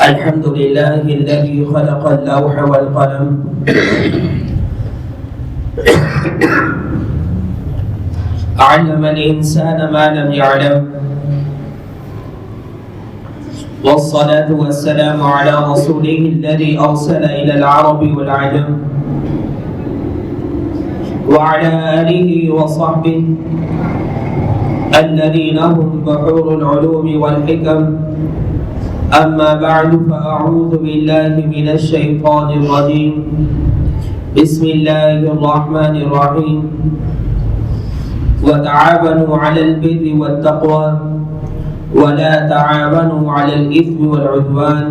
الحمد لله الذي خلق اللوح والقلم علم الإنسان ما لم يعلم والصلاة والسلام على رسوله الذي أرسل إلى العرب والعجم وعلى آله وصحبه الذين هم بحور العلوم والحكم. أما بعد فأعوذ بالله من الشيطان الرجيم. بسم الله الرحمن الرحيم. وتعاونوا على البر والتقوى ولا تعاونوا على الإثم والعدوان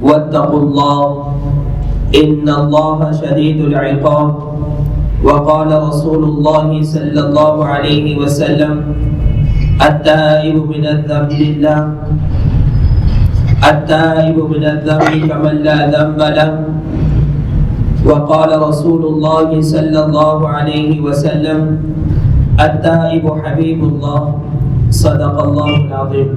واتقوا الله إن الله شديد العقاب. وقال رسول الله صلى الله عليه وسلم التائب من الذنب لله التائب من الذنب كمن لا ذنب له. وقال رسول الله صلى الله عليه وسلم التائب حبيب الله صدق الله العظيم.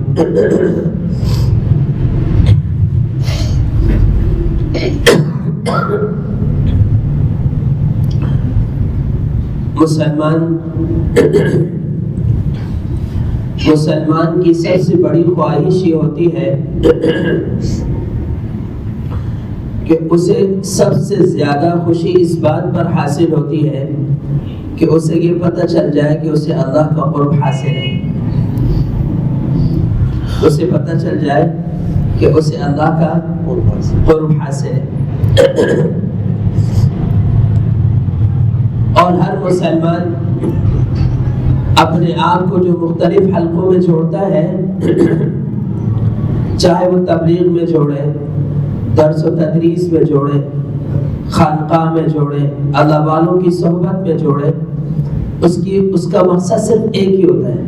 مسلمان کی سب سے بڑی خواہش یہ ہوتی ہے کہ اسے سب سے زیادہ خوشی اس بات پر حاصل ہوتی ہے کہ اسے یہ پتہ چل جائے کہ اسے اللہ کا قرب حاصل ہے. اسے پتہ چل جائے کہ اسے اللہ کا قرب حاصل ہے. اور ہر مسلمان اپنے آپ کو جو مختلف حلقوں میں جوڑتا ہے، چاہے وہ تبلیغ میں جوڑے، درس و تدریس میں جوڑے، خانقاہ میں جوڑے، اللہ والوں کی صحبت میں جوڑے، اس کا مقصد صرف ایک ہی ہوتا ہے،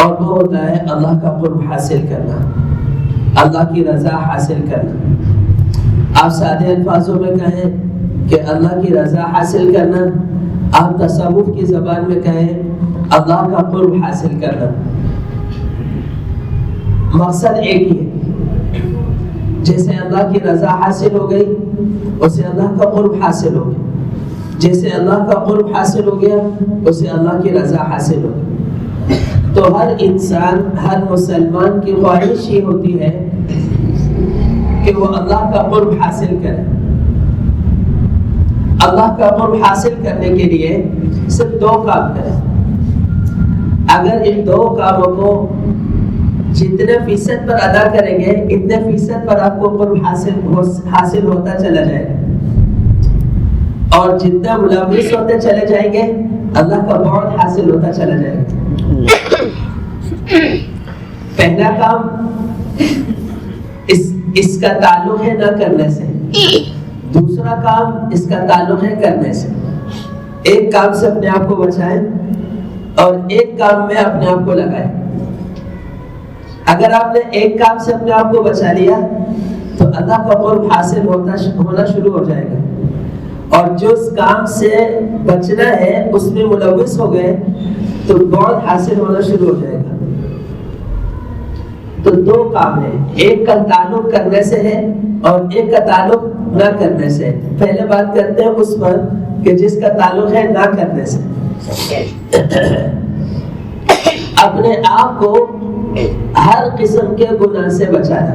اور وہ ہوتا ہے اللہ کا قرب حاصل کرنا، اللہ کی رضا حاصل کرنا. آپ سادے الفاظوں میں کہیں کہ اللہ کی رضا حاصل کرنا، آپ تصوف کی زبان میں کہیں اللہ کا قرب حاصل کرنا. مقصد ایک ہی ہے. جیسے اللہ کی رضا حاصل ہو گئی اسے اللہ کا قرب حاصل ہو گیا، جیسے اللہ کا قرب حاصل ہو گیا اسے اللہ کی رضا حاصل ہو گئی. تو ہر انسان، ہر مسلمان کی خواہش یہ ہوتی ہے کہ وہ اللہ کا قرب حاصل کرے. اللہ کا قرب حاصل کرنے کے لیے صرف دو کام کریں. اگر ان دو کاموں کو جتنے فیصد پر ادا کریں گے اتنے فیصد پر آپ کو قرب حاصل ہوتا چلا جائے گا، اور جتنا ملوث ہوتے چلے جائیں گے اللہ کا بعد حاصل ہوتا چلا جائے گا. پہلا کام اس کا تعلق ہے نہ کرنے سے، دوسرا کام اس کا تعلق ہے کرنے سے. ایک کام سے اپنے آپ کو بچائیں اور ایک کام میں اپنے آپ کو لگائیں. اگر آپ نے ایک کام سے اپنے آپ کو بچا لیا تو اللہ کا قرب حاصل ہونا شروع ہو جائے گا، اور جو اس کام سے بچنا ہے اس میں ملوث ہو گئے تو بعد حاصل ہونا شروع ہو جائے گا. تو دو کام ہیں، ایک کا تعلق کرنے سے ہے اور ایک کا تعلق نہ کرنے سے. پہلے بات کرتے ہیں اس پر کہ جس کا تعلق ہے نہ کرنے سے. اپنے آپ کو ہر قسم کے گناہ سے بچانا،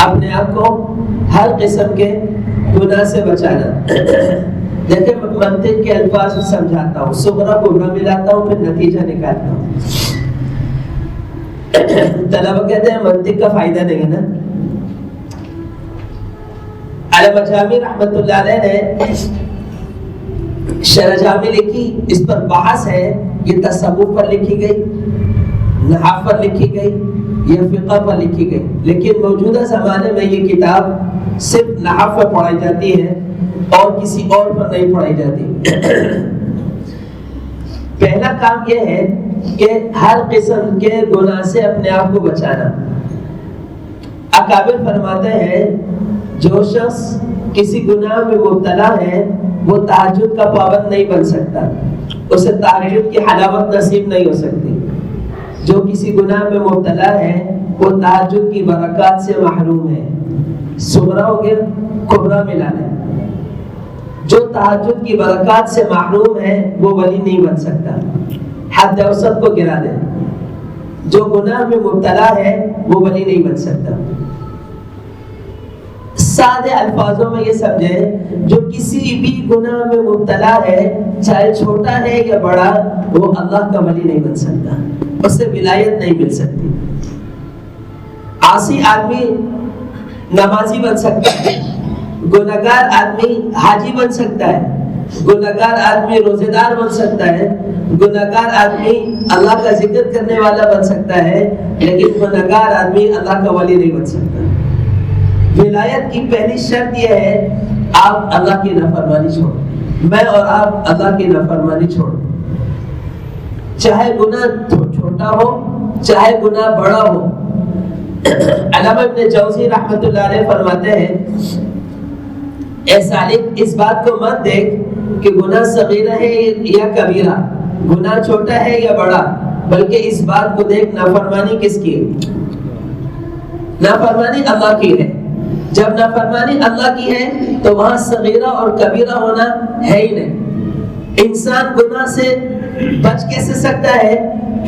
اپنے آپ کو ہر قسم کے گناہ سے بچانا. دیکھیں منطق کے الفاظ سمجھاتا ہوں، صغرا کبرا ملاتا ہوں، پھر نتیجہ نکالتا ہوں. طلبہ کہتے ہیں منطق کا فائدہ نہیں ہے نا. علامہ جامی رحمۃ اللہ علیہ نے شرح جامی لکھی، اس پر بحث ہے. یہ تصوف پر لکھی گئی، نحو پر لکھی گئی، یہ فقہ پر لکھی گئی، لیکن موجودہ زمانے میں یہ کتاب صرف نحو پر پڑھائی جاتی ہے اور کسی اور پر نہیں پڑھائی جاتی. پہلا کام یہ ہے کہ ہر قسم کے گناہ سے اپنے آپ کو بچانا. اکابر فرماتے ہیں جو شخص کسی گناہ میں مبتلا ہے وہ تہجد کا پابند نہیں بن سکتا، اسے تہجد کی حلاوت نصیب نہیں ہو سکتی. جو کسی گناہ میں مبتلا ہے وہ تہجد کی برکات سے محروم ہے. صغرا ہو گیا، کبرا ملا لیں. جو تہجد کی برکات سے محروم ہے وہ ولی نہیں بن سکتا. حد اوسط کو گرا دیں. جو گناہ میں مبتلا ہے وہ ولی نہیں بن سکتا. سادے الفاظوں میں یہ سمجھیں، جو کسی بھی گناہ میں مبتلا ہے، چاہے چھوٹا ہے یا بڑا، وہ اللہ کا ولی نہیں بن سکتا، اس سے ولایت نہیں مل سکتی. عاصی آدمی نمازی بن سکتا ہے، گنہگار آدمی حاجی بن سکتا ہے، گنہگار آدمی روزے دار بن سکتا ہے، گنہگار آدمی اللہ کا ذکر کرنے والا بن سکتا ہے، لیکن گنہگار آدمی اللہ کا ولی نہیں بن سکتا. ولایت کی پہلی شرط یہ ہے آپ اللہ کی نافرمانی چھوڑیں. میں اور آپ اللہ کی نافرمانی چھوڑیں، چاہے گناہ چھوٹا ہو چاہے گناہ بڑا ہو. علامہ ابن جوزی رحمۃ اللہ علیہ فرماتے ہیں، اے سالک اس بات کو مت دیکھ کہ گناہ صغیرہ ہے یا کبیرہ، گناہ چھوٹا ہے یا بڑا، بلکہ اس بات کو دیکھ نافرمانی کس کی ہے. نافرمانی اللہ کی ہے. جب نافرمانی اللہ کی ہے تو وہاں صغیرہ اور کبیرہ ہونا ہے ہی نہیں. انسان گناہ سے بچ کیسے سکتا ہے؟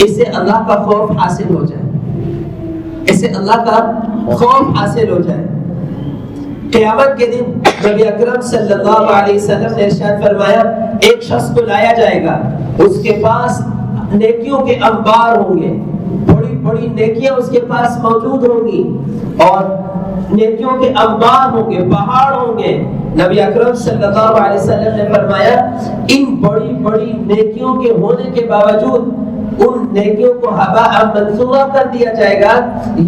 اسے اللہ کا خوف حاصل ہو جائے، اسے اللہ کا خوف حاصل ہو جائے. قیامت کے دن نبی اکرم صلی اللہ علیہ وسلم نے ارشاد فرمایا، ایک شخص کو لایا جائے گا، اس کے پاس نیکیوں کے انبار ہوں گے، بڑی بڑی نیکیاں اس کے پاس موجود ہوں گی، اور نیکیوں کے انبار ہوں گے، پہاڑ ہوں گے. نبی اکرم صلی اللہ علیہ وسلم نے فرمایا، ان بڑی بڑی نیکیوں کے ہونے کے باوجود ان نیکیوں کو ہوا منصورہ کر دیا جائے گا،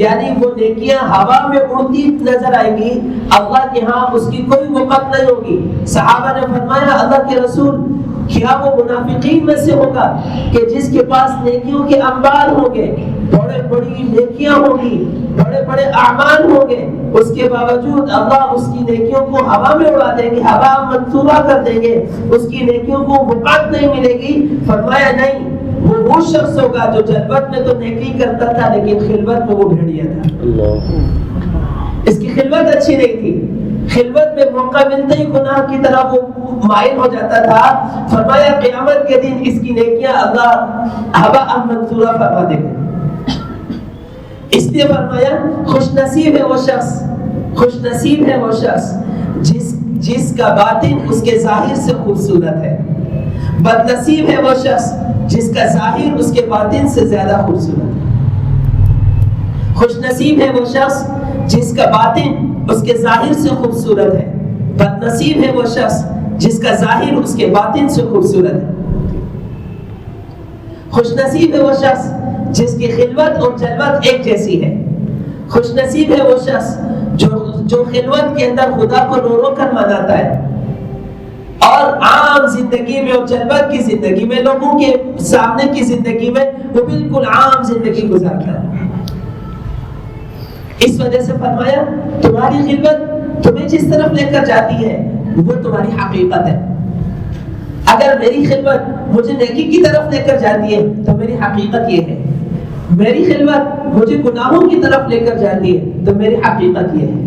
یعنی وہ نیکیاں ہوا میں اڑتی نظر آئیں گی، اللہ کے ہاں اس کی کوئی وقت نہیں ہوگی. صحابہ نے فرمایا، اللہ کے رسول کیا وہ منافقین میں سے ہوگا کہ جس کے پاس نیکیوں کے انبار ہوں گے، بڑے بڑی نیکیاں ہوں گی، بڑے بڑے اعمال ہوں گے، اس کے باوجود اللہ اس کی نیکیوں کو ہوا میں اڑا دیں گے، ہوا منصورہ کر دیں گے، اس کی نیکیوں کو وقت نہیں ملے گی. فرمایا نہیں، وہ شخص ہوگا جو جلوت میں تو نیکی کرتا تھا لیکن خلوت میں وہ بھیڑیا تھا. اس کی خلوت اچھی نہیں تھی، خلوت میں موقع ملتے ہی گناہ کی طرف وہ مائل ہو جاتا تھا. فرمایا قیامت کے دن اس کی نیکیاں اللہ ہوا منصورہ فرما دے گا. اس لیے فرمایا خوش نصیب ہے وہ شخص، خوش نصیب ہے وہ شخص جس کا باطن اس کے ظاہر سے خوبصورت ہے. بد نصیب ہے وہ شخص جس کا ظاہر اس کے باطن سے زیادہ خوبصورت ہے. خوش نصیب ہے وہ شخص جس کا باطن اس کے ظاہر سے خوبصورت ہے. بد نصیب ہے وہ شخص جس کا ظاہر اس کے باطن سے خوبصورت ہے. خوش نصیب ہے وہ شخص جس کی خلوت اور جلوت ایک جیسی ہے. خوش نصیب ہے وہ شخص جو خلوت کے اندر خدا کو رو رو کر مناتا ہے، اور عام زندگی میں اور جلوت کی زندگی میں، لوگوں کے سامنے کی زندگی میں وہ بالکل عام زندگی گزارتا ہے. اس وجہ سے فرمایا تمہاری خلوت تمہیں جس طرف لے کر جاتی ہے وہ تمہاری حقیقت ہے. اگر میری خلوت مجھے نیکی کی طرف لے کر جاتی ہے تو میری حقیقت یہ ہے. میری خلوت مجھے گناہوں کی طرف لے کر جاتی ہے تو میری حقیقت یہ ہے.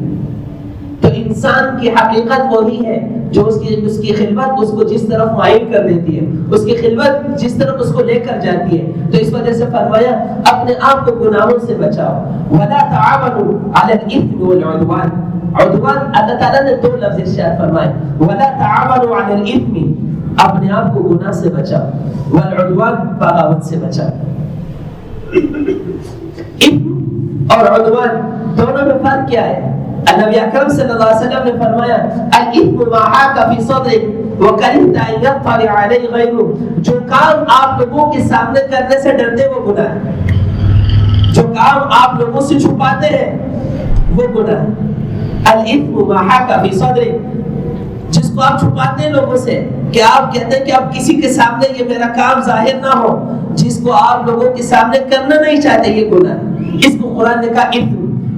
تو انسان کی حقیقت وہی ہے جو اس کی خلوت اس کو جس طرف مائل کر دیتی ہے، اس کی خلوت جس طرف اس کو لے کر جاتی ہے. تو اس وجہ سے فرمایا اپنے آپ کو گناہوں سے بچاؤ. وَلَا تَعَاوَنُوا عَلَى الْإِثْمِ وَالْعُدْوَانِ. عدوان اللہ تعالیٰ نے دو لفظ ارشاد فرمائے، وَلَا تَعَاوَنُوا عَلَى الْإِثْمِ، اپنے آپ کو گناہ سے بچاؤ، وَالْعُدْوَانِ، بغاوت سے بچاؤ. اثم اور عدوان دونوں میں فرق کیا ہے؟ نبی اکرم صلی اللہ علیہ وسلم نے فرمایا الاثم ما حاک فی صدرک وکرہت ان یطلع علیہ غیرک. جو کام آپ لوگوں کے سامنے کرنے سے ڈرتے وہ گناہ ہے، جو کام آپ لوگوں سے چھپاتے ہیں وہ گناہ ہے. الاثم ما حاک فی صدرک، جس کو آپ چھپاتے ہیں لوگوں سے، کہ آپ کہتے ہیں کہ اب کسی کے سامنے یہ میرا کام ظاہر نہ ہو، جس کو آپ لوگوں کے سامنے کرنا نہیں چاہتے، یہ گناہ ہے. اس کو قرآن نے کہا اثم.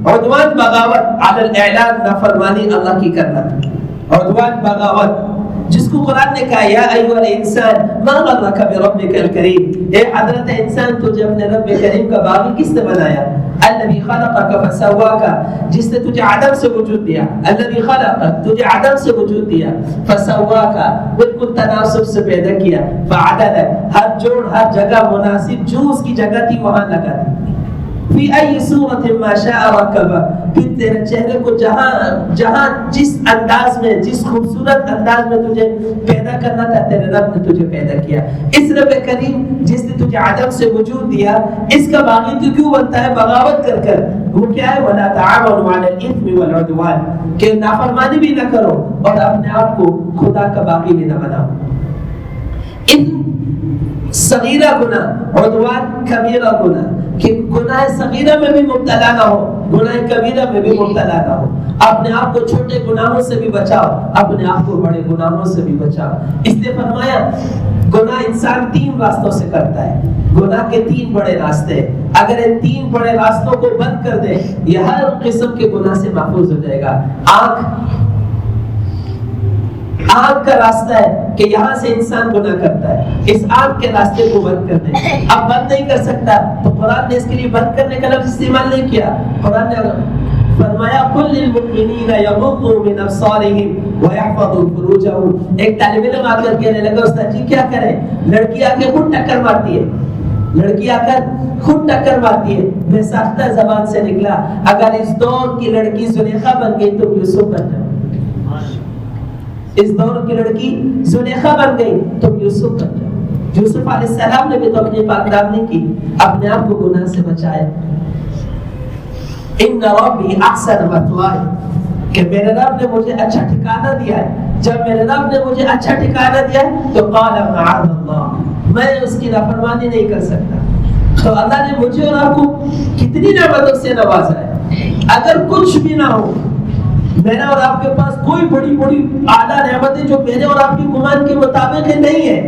عدوان بغاوت علی الاعلان، نافرمانی اللہ کی کرنا. عدوان بغاوت جس کو قرآن نے کہا یا ایھا الانسان ما غرک بربک الکریم، اے حضرت انسان تجھے اپنے رب کریم کا باغی کس نے بنایا؟ الذی خلقک فسواک، جس نے تجھے عدم سے وجود دیا، الذی خلقک تجھے عدم سے وجود دیا، فسواک بالکل تناسب سے پیدا کیا، فعدلک ہر جوڑ ہر جگہ مناسب جو اس کی جگہ تھی وہاں لگا دی، فی ای صورت ما شاء رکب، پھر تیرے چہرے کو جہاں جس انداز میں جس خوبصورت انداز میں تجھے پیدا کرنا تھا تیرے رب نے تجھے پیدا کیا۔ اس رب کریم جس نے تجھے عدم سے وجود دیا، اس کا باغی تو کیوں بنتا ہے بغاوت کر کر؟ وہ کیا ہے؟ وَلَا تَعَاوَنُوا عَلَى الْإِثْمِ وَالْعُدْوَانِ، کہ نافرمانی بھی نہ کرو اور اپنے آپ کو خدا کا باغی بھی نہ بناؤ۔ صغیرہ گناہ، عدوان کبیرہ گناہ، کہ گناہ صغیرہ میں بھی مبتلا نہ ہو، گناہ کبیرہ میں بھی مبتلا نہ ہو۔ اپنے آپ کو چھوٹے گناہوں سے بھی بچاؤ، اپنے آپ کو بڑے گناہوں سے بھی بچاؤ۔ اس لیے فرمایا گناہ انسان 3 راستوں سے کرتا ہے، گناہ کے 3 بڑے راستے ہیں۔ اگر ان 3 بڑے راستوں کو بند کر دے یہ ہر قسم کے گناہ سے محفوظ ہو جائے گا۔ آنکھ کا راستہ ہے کہ یہاں سے انسان گناہ کرتا ہے، اس آنکھ کے راستے کو بند کر دے۔ اب بند نہیں کر سکتا تو قرآن نے اس کے لیے بند کرنے کا لفظ استعمال نہیں کیا۔ قرآن نے فرمایا قل للمؤمنین یغضوا من ابصارهم ويحفظوا فروجهم۔ ایک طالب علم آ کر کہنے لگا استاد جی کیا کریں؟ لڑکی آ کے خود ٹکر مارتی ہے، لڑکی آ کر خود ٹکر مارتی ہے۔ بے ساختہ زبان سے نکلا اگر اس دور کی لڑکی زلیخا بن گئی تو یوسف بن جائے، اس دور کی لڑکی زلیخا بن گئی تو یوسف بن جائے۔ یوسف علیہ السلام نے بھی تو اپنی پاکدامنی کی، اپنے آپ کو گناہ سے بچائے۔ ان ربی احسن مثواي، کہ میرے رب نے مجھے اچھا ٹھکانہ دیا ہے۔ جب میرے رب نے مجھے اچھا ٹھکانہ دیا ہے تو قال معاذ اللہ، میں اس کی نافرمانی نہیں کر سکتا۔ تو اللہ نے مجھے اور آپ کو کتنی نعمتوں سے نوازا ہے۔ اگر کچھ بھی نہ ہو، میرا اور آپ کے پاس کوئی بڑی بڑی اعلیٰ نعمتیں جو میرے اور آپ کے گمان کے مطابق نہیں ہے،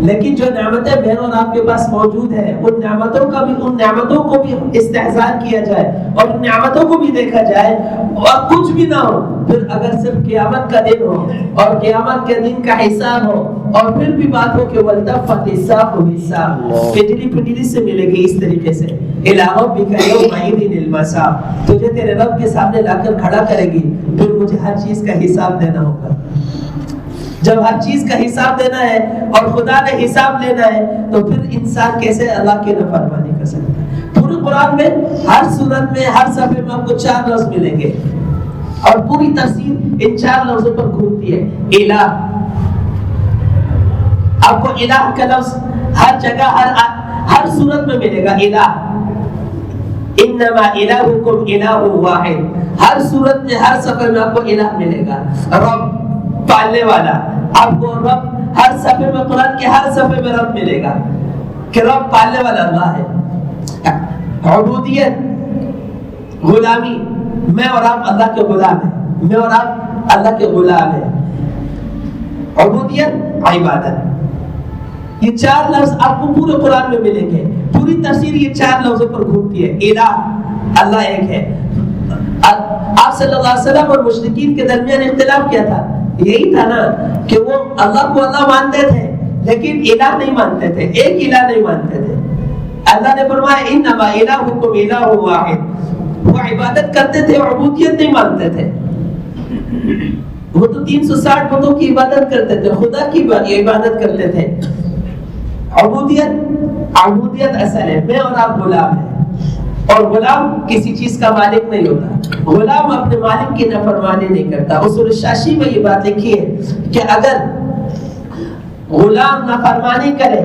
لیکن جو نعمتیں میرے اور آپ کے پاس موجود ہیں ان نعمتوں کو بھی استحضار کیا جائے اور ان نعمتوں کو بھی دیکھا جائے، اور کچھ بھی نہ ہو پھر اگر صرف قیامت کا دن ہو اور قیامت کے دن کا حساب ہو اور پھر بھی بات ہو کہ والتفت الساق بالساق، پجلی پجلی سے ملے گی اس طریقے سے، الی ربک یومئذ المساق، تجھے تیرے رب کے سامنے لا کر کھڑا کرے گی، پھر مجھے ہر چیز کا حساب دینا ہوگا۔ جب ہر چیز کا حساب دینا ہے اور خدا نے حساب لینا ہے تو پھر انسان کیسے اللہ کی نافرمانی کر سکتا ہے؟ پورے قرآن میں ہر سورت میں ہر صفحے میں آپ کو 4 لفظ ملیں گے اور پوری تفسیر ان 4 لفظوں پر گھومتی ہے۔ الہ، آپ کو الہ کا لفظ ہر جگہ ہر صورت میں ملے گا۔ الہ، انما الہکم الہ واحد، ہر صورت میں ہر صفحے میں آپ کو الہ ملے گا۔ رب، پالنے والا، آپ کو رب ہر صفحے میں قرآن کے ہر صفحے میں رب ملے گا کہ رب پالنے والا اللہ ہے۔ عبودیت، غلامی، میں اور آپ اللہ کے غلام ہیں، میں اور آپ اللہ کے غلام ہیں۔ عبودیت، عبادت، یہ 4 لفظ آپ کو پورے قرآن میں ملیں گے۔ پوری تفسیر یہ 4 لفظوں پر گھومتی ہے۔ الہ، اللہ ایک ہے۔ آپ صلی اللہ علیہ وسلم اور مشرکین کے درمیان اختلاف کیا تھا؟ یہی تھا نا کہ وہ اللہ کو اللہ مانتے تھے لیکن الہ نہیں مانتے تھے، ایک الہ نہیں مانتے تھے۔ اللہ نے فرمایا انما الہکم الہ واحد، وہ عبادت کرتے تھے، عبودیت نہیں مانتے تھے۔ وہ تو 360 بتوں کی عبادت کرتے تھے، خدا کی عبادت کرتے تھے۔ عبودیت اصل ہے، میں اور آپ غلام ہیں، اور غلام کسی چیز کا مالک نہیں ہوتا، غلام اپنے مالک کی نافرمانی نہیں کرتا۔ اصول الشاشی میں یہ بات لکھی ہے کہ اگر غلام نافرمانی کرے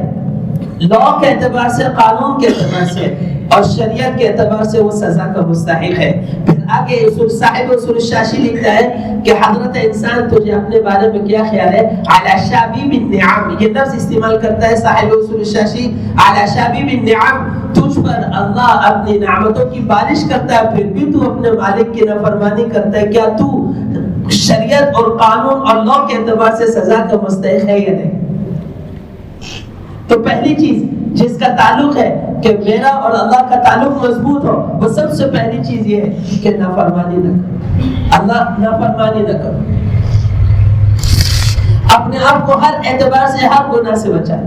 لا کے اعتبار سے، قانون کے اعتبار سے اور شریعت کے اعتبار سے وہ سزا کا مستحق ہے۔ پھر آگے صاحب اصول الشاشی لکھتا ہے کہ حضرت انسان تجھے اپنے بارے میں کیا خیال ہے؟ علی شابیب النعم، یہ لفظ استعمال کرتا ہے صاحب اصول الشاشی، علی شابیب النعم، تجھ پر اللہ اپنی نعمتوں کی بارش کرتا ہے پھر بھی تو اپنے مالک کی نافرمانی کرتا ہے، کیا تو شریعت اور قانون اور لا کے اعتبار سے سزا کا مستحق ہے یا نہیں؟ تو پہلی چیز جس کا تعلق ہے کہ میرا اور اللہ کا تعلق مضبوط ہو، وہ سب سے پہلی چیز یہ ہے کہ نافرمانی نہ کرو، اللہ نافرمانی نہ کرو۔ اپنے آپ کو ہر اعتبار سے ہر گناہ سے بچائے.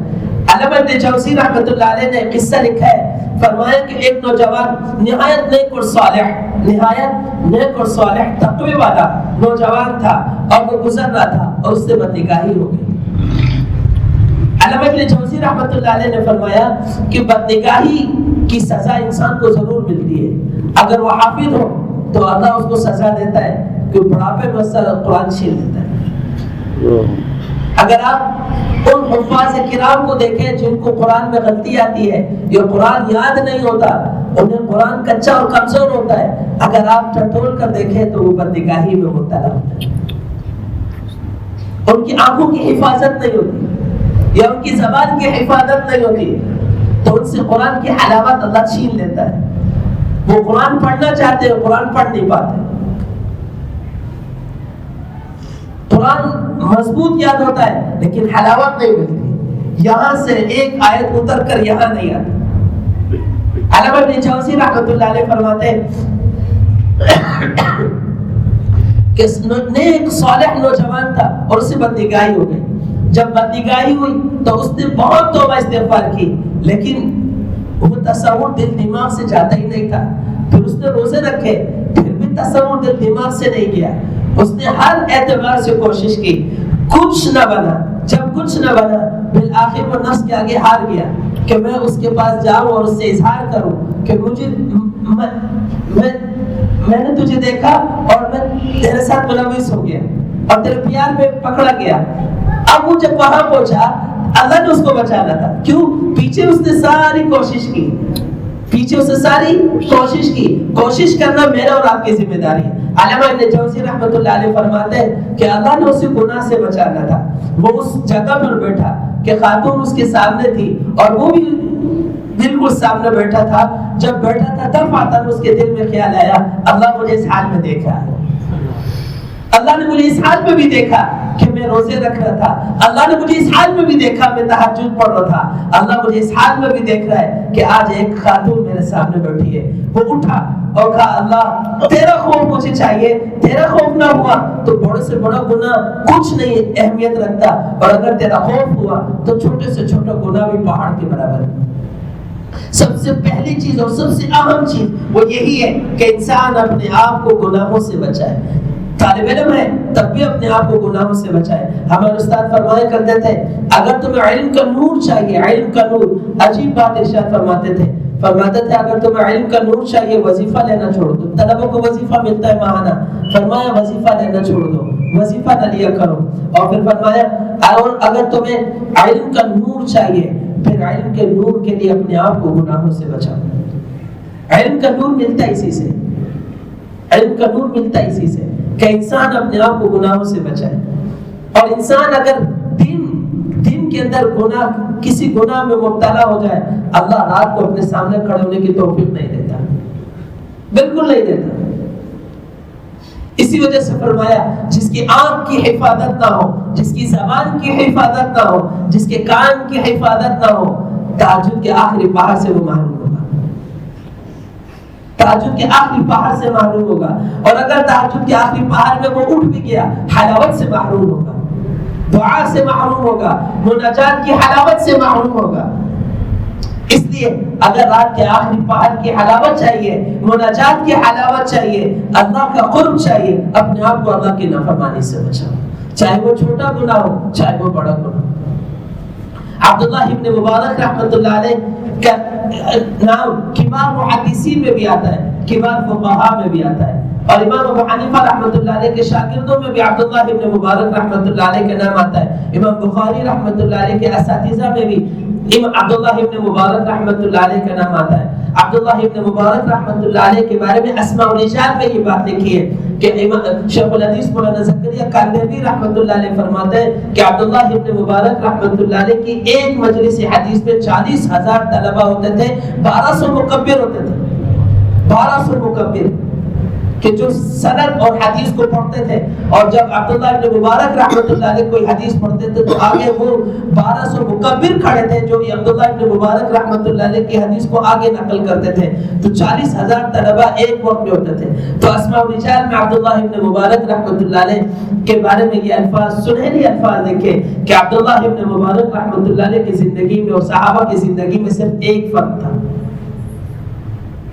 علامہ ابن جوزی رحمۃ اللہ علیہ نے قصہ لکھا ہے، فرمایا کہ ایک نوجوان نہایت نیک اور صالح تقوی والا نوجوان تھا اور وہ گزر رہا تھا اور اس سے بدنگاہی ہو گئی. علامہ ابن جوزی رحمۃ اللہ علیہ نے فرمایا کہ بدنگاہی کی سزا انسان کو ضرور ملتی ہے. اگر وہ حافظ ہو تو اللہ اس کو سزا دیتا ہے کہ بڑھاپے میں قرآن چھین لیتا ہے. اگر آپ ان حفاظ کرام کو دیکھیں جن کو قرآن میں غلطی آتی ہے یا قرآن یاد نہیں ہوتا، انہیں قرآن کچا اور کمزور ہوتا ہے، اگر آپ ٹٹول کر دیکھیں تو وہ بدنگاہی میں مبتلا ہوتا ہے. ان کی آنکھوں کی حفاظت نہیں ہوتی یا ان کی زبان کی حفاظت نہیں ہوتی تو ان سے قرآن کی حلاوت اللہ چھین لیتا ہے. وہ قرآن پڑھنا چاہتے ہیں، قرآن پڑھ نہیں پاتے. قرآن مضبوط یاد ہوتا ہے لیکن حلاوت نہیں ملتی. یہاں سے ایک آیت اتر کر یہاں نہیں آتی. علامہ ابن جوزی رحمۃ اللہ علیہ فرماتے ہیں کہ نیک صالح نوجوان تھا اور اسے بدنگاہی ہو گئی. جب بدنگاہی ہوئی تو اس نے بہت توبہ استغفار کی لیکن وہ تصور دل دماغ سے جاتا ہی نہیں تھا. پھر اس نے روزے رکھے پھر بھی تصور دل دماغ سے نہیں گیا. اس نے ہر اعتبار سے کوشش کی، کچھ نہ بنا. جب کچھ نہ بنا بالآخر وہ نفس کے آگے ہار گیا کہ میں اس کے پاس جاؤں اور اس سے اظہار کروں کہ میں نے تجھے دیکھا اور میں تیرے ساتھ ملوث ہو گیا اور تیرے پیار میں پکڑا گیا. اب وہ جب وہاں پہنچا اللہ نے اس کو بچانا تھا. کیوں؟ پیچھے اس نے ساری کوشش کی، کوشش کرنا میرا اور آپ کی ذمہ داری ہے. علامہ ابن جوزی رحمۃ اللہ علیہ فرماتے ہیں کہ اللہ نے اسے گناہ سے بچانا تھا. وہ اس جگہ پر بیٹھا کہ خاتون اس کے سامنے تھی اور وہ بھی بالکل سامنے بیٹھا تھا. جب بیٹھا تھا تب فاتن اس کے دل میں خیال آیا اللہ مجھے اس حال میں دیکھا ہے، اللہ نے مجھے اس حال میں بھی دیکھا کہ میں روزے رکھ رہا تھا، اللہ نے مجھے اس حال میں بھی دیکھا میں تہجد پڑھ رہا تھا، اللہ مجھے اس حال میں بھی دیکھ رہا ہے کہ آج ایک خاتون میرے سامنے بیٹھی ہے. وہ اٹھا اور کہا اللہ تیرا خوف مجھے چاہیے، تیرا خوف نہ ہوا تو بڑے سے بڑا گناہ کچھ نہیں اہمیت رکھتا، اور اگر تیرا خوف ہوا تو چھوٹے سے چھوٹا گناہ بھی پہاڑ کے برابر ہے. سب سے پہلی چیز اور سب سے اہم چیز وہ یہی ہے کہ انسان اپنے آپ کو گناہوں سے بچائے. طالب علم ہے تب بھی اپنے آپ کو گناہوں سے بچائے. ہمارے استاد فرمایا کرتے تھے اگر تمہیں علم کا نور چاہیے، علم کا نور، عجیب بات ارشاد فرماتے تھے اگر تمہیں علم کا نور چاہیے وظیفہ لینا چھوڑ دو. طلبوں کو وظیفہ ملتا ہے ماہانہ، فرمایا وظیفہ لینا چھوڑ دو، وظیفہ نہ لیا کرو. اور پھر فرمایا اور اگر تمہیں علم کا نور چاہیے پھر علم کے نور کے لیے اپنے آپ کو گناہوں سے بچاؤ. علم کا نور ملتا اسی سے، علم کا نور ملتا اسی سے کہ انسان اپنے آپ کو گناہوں سے بچائے. اور انسان اگر دن کے اندر کسی گناہ میں مبتلا ہو جائے اللہ رات کو اپنے سامنے کھڑے ہونے کی توفیق نہیں دیتا، بالکل نہیں دیتا. اسی وجہ سے فرمایا جس کی آنکھ کی حفاظت نہ ہو، جس کی زبان کی حفاظت نہ ہو، جس کے کان کی حفاظت نہ ہو، تہجد کے آخری پہر سے وہ محروم ہوگا. تہجد کے آخری پہر سے محروم ہوگا. اور اگر تہجد کے آخری پہر میں وہ اٹھ بھی گیا حلاوت سے محروم ہوگا، دعا سے محروم ہوگا، مناجات کی حلاوت سے محروم ہوگا. اس لیے اگر رات کے آخری پہر کی حلاوت چاہیے، مناجات کی حلاوت چاہیے، اللہ کا قرب چاہیے، اپنے آپ کو اللہ کی نافرمانی سے بچاؤ، چاہے وہ چھوٹا گناہ ہو چاہے وہ بڑا گناہ. عبداللہ ابن مبارک رحمۃ اللہ علیہ کا نام کبار محدثین میں بھی آتا ہے، کبار فقہاء میں بھی آتا ہے، اور امام ابو حنیفہ رحمۃ اللہ علیہ کے شاگردوں میں بھی عبداللہ ابن مبارک رحمۃ اللہ علیہ کا نام آتا ہے. امام بخاری رحمۃ اللہ علیہ کے اساتذہ میں بھی عبداللہ ابن مبارک رحمۃ اللہ علیہ کا نام آتا ہے. عبداللہ ابن مبارک رحمۃ اللہ علیہ کے بارے میں اسماء الرجال میں یہ بات لکھی ہے کہ شیخ الحدیث مولانا زکریا کاندھوی رحمۃ اللہ علیہ فرماتے ہیں کہ عبداللہ ابن مبارک رحمۃ اللہ علیہ کی ایک مجلس حدیث میں 40,000 طلبہ ہوتے تھے، 1200 مکبر ہوتے تھے، 1200 مکبر. کہ جو سند اور حدیث کو پڑھتے تھے، اور جب عبداللہ ابن مبارک رحمۃ اللہ علیہ کوئی حدیث پڑھتے تھے تو آگے وہ 1200 مکبر کھڑے تھے جو عبداللہ ابن مبارک رحمۃ اللہ علیہ کی حدیث کو آگے نقل کرتے تھے، تو 40,000 طلبہ ایک وقت میں ہوتے تھے۔ تو اسماء الرجال میں عبداللہ ابن مبارک رحمۃ اللہ علیہ کے بارے میں یہ الفاظ، سنہری الفاظ دیکھیں کہ عبداللہ ابن مبارک رحمۃ اللہ علیہ کی زندگی میں اور صحابہ کی زندگی میں صرف ایک فرق تھا۔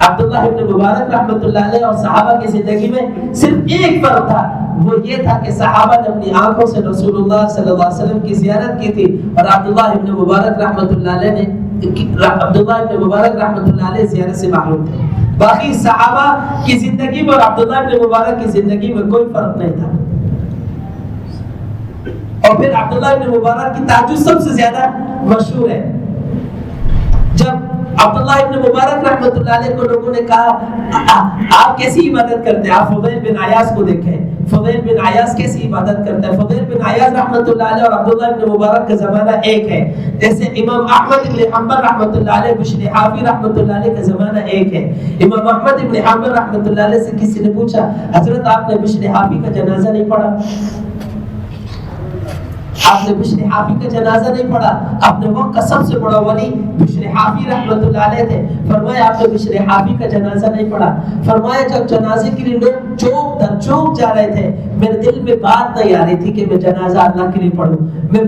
عبداللہ ابن مبارک رحمۃ اللہ علیہ اور صحابہ کی زندگی میں صرف ایک فرق تھا، وہ یہ تھا کہ صحابہ نے اپنی آنکھوں سے رسول اللہ صلی اللہ علیہ وسلم کی زیارت کی تھی، اور عبداللہ ابن مبارک رحمۃ اللہ علیہ نے زیارت سے محروم تھے۔ باقی صحابہ کی زندگی میں اور عبداللہ ابن مبارک کی زندگی میں کوئی فرق نہیں تھا۔ اور پھر عبداللہ ابن مبارک کی تہجد سب سے زیادہ مشہور ہے۔ جب عبداللہ ابن مبارک رحمۃ اللہ علیہ کو لوگوں نے کہا آپ کیسی عبادت کرتے ہیں، آپ فضیل بن عیاض کو دیکھیں، فضیل بن عیاض کیسی عبادت کرتا ہے۔ فضیل بن عیاض رحمۃ اللہ علیہ اور عبداللہ ابن مبارک کا زمانہ ایک ہے، جیسے امام احمد ابن حنبل رحمۃ اللہ علیہ، بشر حافی رحمۃ اللہ علیہ کا زمانہ ایک ہے۔ امام احمد ابن حنبل رحمۃ اللہ علیہ سے کسی نے پوچھا حضرت آپ نے بشر حافی کا جنازہ نہیں پڑھا، آپ نے بشر حافی کا جنازہ نہیں پڑھا، اپنے وقت کا سب سے بڑا ولی بشر حافی رحمۃ اللہ علیہ تھے۔ فرمایا آپ نے بشر حافی کا جنازہ نہیں پڑھا، فرمایا جب جنازے کے لیے لوگ چوک در چوک جا رہے تھے میرے دل میں بات نہیں آ رہی تھی کہ میں جنازہ اللہ کے لیے پڑھوں، میرے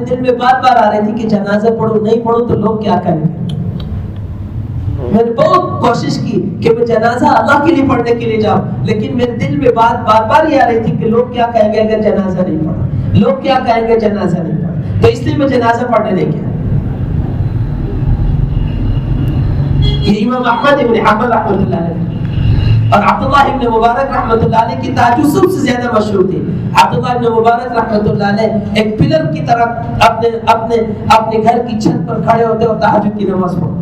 دل میں بات آ رہی تھی کہ جنازہ پڑھوں نہیں پڑھوں تو لوگ کیا کہیں گے۔ میں نے بہت کوشش کی کہ میں جنازہ اللہ کے لیے پڑھنے کے لیے جاؤں، لیکن میرے دل میں بات یہ آ رہی تھی کہ لوگ کیا کہیں گے اگر جنازہ نہیں پڑھا، لوگ کیا کہیں گے جنازہ نہیں پڑھا، تو اس لیے میں جنازہ پڑھنے نہیں گیا۔ یہ امام احمد ابن حنبل رحمۃ اللہ علیہ اور عبداللہ ابن مبارک رحمۃ اللہ علیہ کی تہجد سب سے زیادہ مشہور تھی۔ عبداللہ ابن مبارک رحمۃ اللہ علیہ ایک پلر کی طرح اپنے گھر کی چھت پر کھڑے ہوتے اور تہجد کی نماز پڑھتے۔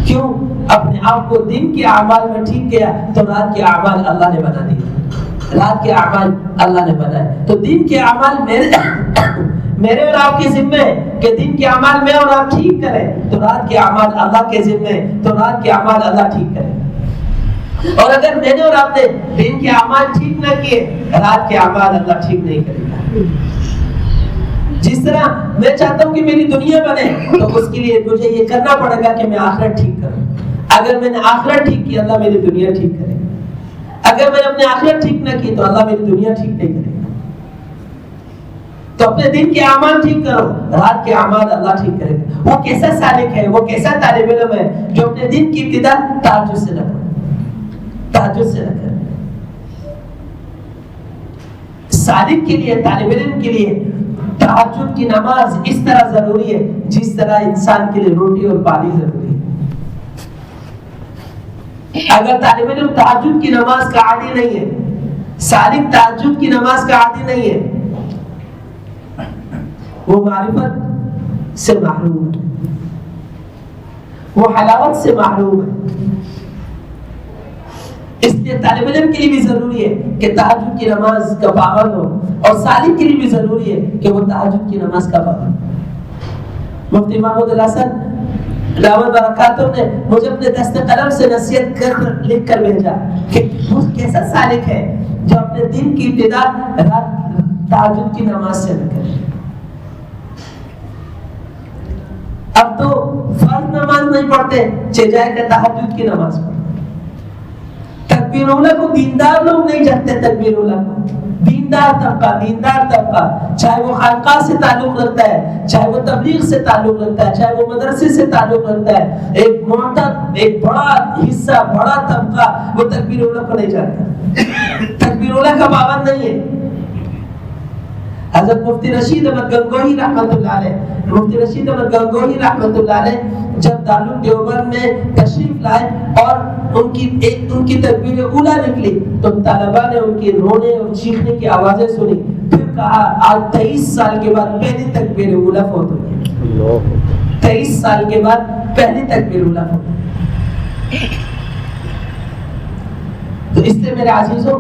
کیوں؟ اپنے آپ کو دن کے اعمال میں ٹھیک کیا تو رات کے اعمال اللہ نے بنا دیے، رات کے اعمال اللہ نے بنائے، تو دن کے اعمال میرے اور آپ کے ذمہ ہے کہ دن کے اعمال میں اور آپ ٹھیک کریں، تو رات کے اعمال اللہ کے ذمہ ہے، تو رات کے اعمال اللہ ٹھیک کرے۔ اور اگر میں نے اور آپ نے دن کے اعمال ٹھیک نہ کیے، رات کے اعمال اللہ ٹھیک نہیں کرے گا۔ جس طرح میں چاہتا ہوں کہ میری دنیا بنے تو اس کے لیے مجھے یہ کرنا پڑے گا کہ میں آخرت ٹھیک کروں۔ اگر میں نے آخرت ٹھیک کی اللہ میری دنیا ٹھیک کرے گا، اگر میں نے اپنی آخرت ٹھیک نہ کی تو اللہ میری دنیا ٹھیک نہیں کرے گا۔ تو اپنے دن کے اعمال ٹھیک کرو، رات کے اعمال اللہ ٹھیک کرے گا۔ وہ کیسا سالک ہے، وہ کیسا طالب علم ہے جو اپنے دن کی ابتدا تہجد سے نہ کرے، تہجد سے نہ کرے۔ سالک کے لیے، طالب علم کے لیے تہجد کی نماز اس طرح ضروری ہے جس طرح انسان کے لیے روٹی اور پانی ضروری ہے۔ اگر طالب علم تہجد کی نماز کا عادی نہیں ہے، سالک تہجد کی نماز کا عادی نہیں ہے، وہ معرفت سے محروم ہے، وہ حلاوت سے محروم ہے۔ اس لیے طالب علم کے لیے بھی ضروری ہے کہ تہجد کی نماز کا پابند ہو، اور سالک کے لیے بھی ضروری ہے کہ وہ تہجد کی نماز کا پابند ہو۔ مفتی محمود الحسن دعوت برکاتہ نے مجھے اپنے دست قلم سے نصیحت لکھ کر بھیجا کہ وہ کیسا سالک ہے جو اپنے دن کی ابتدا رات تہجد کی نماز سے نہ کرے۔ اب تو فرض نماز نہیں پڑھتے، جائے کہ تہجد کی نماز پڑھتے۔ تکبیر اولیٰ کو دیندار لوگ نہیں جانتے، تکبیر اولیٰ کو دیندار طبقہ، چاہے وہ خانقاہ سے تعلق رکھتا ہے، چاہے وہ تبلیغ سے تعلق رکھتا ہے، چاہے وہ مدرسے سے تعلق رکھتا ہے، ایک معتد، ایک بڑا حصہ، بڑا طبقہ وہ تکبیر اولیٰ کو نہیں جانتا، تکبیر اولیٰ کا پابند نہیں ہے۔ حضرت مفتی رشید احمد گنگوہی رحمۃ اللہ علیہ، مفتی رشید احمد گنگوہی رحمۃ اللہ علیہ جب دارالدیوبند میں تشریف لائے اور ان کی تکبیر اولیٰ نکلی تو طلباء نے ان کی رونے اور چیخنے کی آوازیں سنی، پھر کہا آج 23 سال کے بعد پہلی تکبیر اولیٰ فوت ہوئی، 23 سال کے بعد پہلی تکبیر اولیٰ فوت ہوئی۔ تو اس لیے میرے عزیزوں،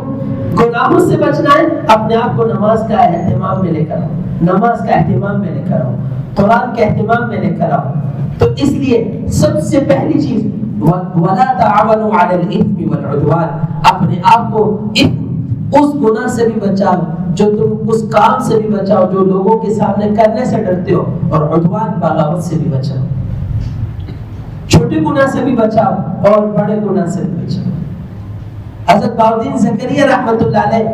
گناہوں سے بچنا ہے، اپنے آپ کو نماز کا اہتمام میں لے کر آؤ، نماز کا اہتمام میں لے کر آؤ، قرآن کے اہتمام میں لے کر آؤ۔ تو اس لیے سب سے پہلی چیز وَلَا تَعَوَنُوا عَلَى الْإِثْمِ وَالْعُدْوَانِ، اپنے آپ کو اس گناہ سے بھی بچاؤ جو تم اس کام سے بھی بچاؤ جو لوگوں کے سامنے کرنے سے ڈرتے ہو، اور عدوان بغاوت سے بھی بچاؤ، چھوٹے گناہ سے بھی بچاؤ اور بڑے گناہ سے بھی بچاؤ۔ حضرت بہاؤالدین زکریا رحمۃ اللہ علیہ